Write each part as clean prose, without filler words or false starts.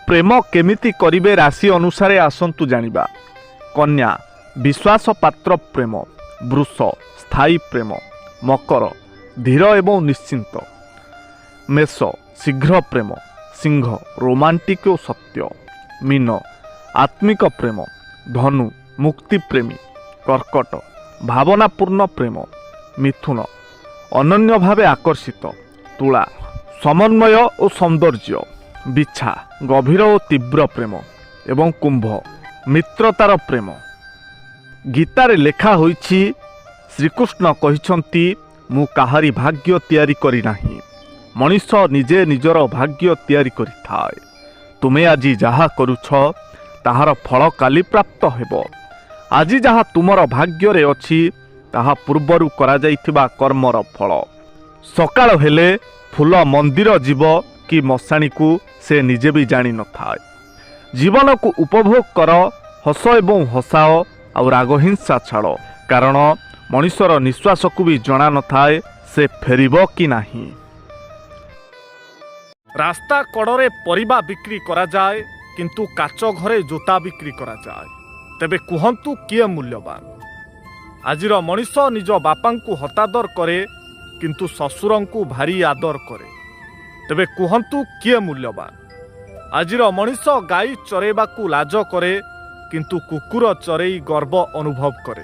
प्रेम केमिति करिवे राशि अनुसारे आसंतु जानिबा। कन्या विश्वास पात्र प्रेम, वृष स्थायी प्रेम, मकर धीर एवं निश्चिंत, मेष शीघ्र प्रेम, सिंह रोमांटिक और सत्य, मीन आत्मिक प्रेम, धनु मुक्ति प्रेमी, कर्कट भावनापूर्ण प्रेम, मिथुन अनन्य भावे आकर्षित, तुला समन्वय और सौंदर्य, बिछा गभीर और तीव्र प्रेम एवं कुंभ मित्रतार प्रेम। गीतारे लेखा होइछि श्रीकृष्ण कहिछंती मु काहारी भाग्य तैयारी करी नाही, मनीष निजे निजर भाग्य तैयारी करिथाए। तुमे आजी जहा करुछ ताहार फल काली प्राप्त हेबो। आजी जहा तुमर भाग्य रे अछि ताहा पूर्वरु करा जाइथिबा कर्मर फल। सकाळ हेले फूल मंदिर जीव कि मशाणी को से निजे भी जानी न थाए। जीवन को उपभोग कर, हस एवं हसाओ और राग हिंसा छाड़, कारण मनीषर निश्वास को भी जना न थाए से फेरिबो कि नाही। रास्ता कड़े परिबा बिक्री करा जाए किंतु काच घरे जोता बिक्री करा जाए, तेबे कुहंतु किए मूल्यवान। आजिर मनीष निज बापांकु हतादर करे किंतु ससुरंकु भारी आदर करे, तेबे कुहंतु किए मूल्यवान। आजिर मनीष गाई चरेबाकु लाज करे किंतु कुकुर चरेई गर्व अनुभव करे,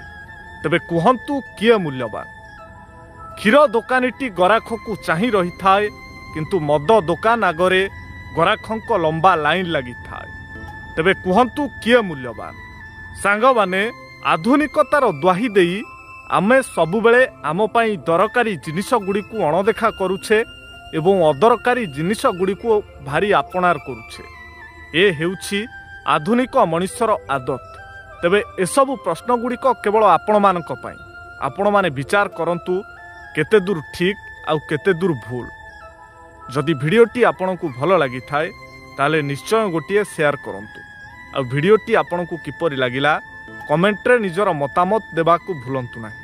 तेबे कुहंतु किए मूल्यवान। क्षीर दोकानीटी गराखकु चाहि रही थाए किंतु मद दोकान आगरे गराखंक लंबा लाइन लगी थाए, तेबे कुहंतु किए मूल्यवान। सांग माने आधुनिकतार द्वाही देई आमे सबुबेले आम पई दरकारी जिनिस गुडी को अणदेखा करुछे एवं अदरकारी जिनिस गुडी को भारी आपणार करुछे। ए हेउछि आधुनिक मनुष्यर आदत। तेबे एसबु प्रश्न गुड़िक केवल आपण मानक पई। आपण माने विचार करंतु केते दूर ठीक आउ केते दूर भूल। जदि भिडियोटी आपनकु भल लागि थाए ताले निश्चय गोटिए शेयर करंतु। आ भिडियोटी आपनकु किपरि लागिला कमेंट रे निजर मतामत देबाकु भूलंतु नाही।